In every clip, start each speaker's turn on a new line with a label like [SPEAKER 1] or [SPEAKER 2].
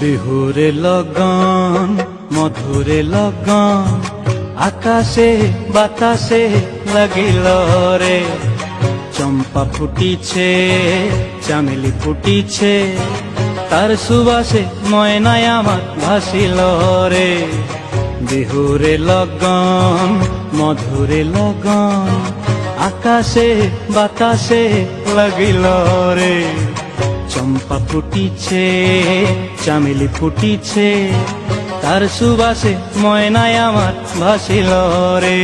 [SPEAKER 1] বিহুরে লগন মধুরে লগন আকাশে বাতাসে লাগিল রে। চম্পা ফুটিছে চামেলি ফুটিছে তার সুবাসে ময়নায় আমার ভাসিল রে। বিহুরে লগন মধুরে লগন আকাশে বাতাসে লাগিল রে। চম্পা ফুটিছে চামেলি ফুটিছে তার সুবাসে ময়নায় আমার ভাসিল রে।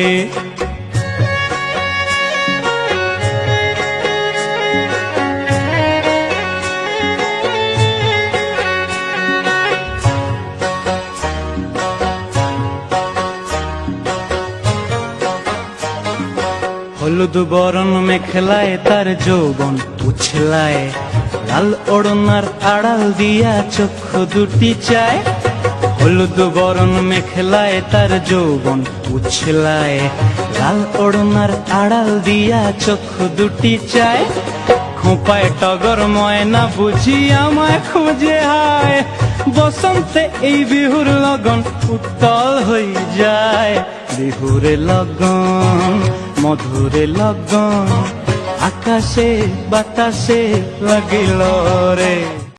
[SPEAKER 1] হলুদ বরণ মেখলায় তার যৌবন উছলায়, লাল ওড়নার আড়াল দিয়া চক্ষু দুটি চায়। হলুদ বরণ মেখলায় তার যৌবন উছলায়, লাল ওড়নার আড়াল দিয়া চক্ষু দুটি চায়। খোঁপায় টগর ময়না বুঝি আমায় খুঁজে হায়, বসন্তে এই বিহুর লগন উত্তল হয়ে যায়। বিহুরে লগন মধুরে লগন আকাশে বাতাসে লাগিল রে।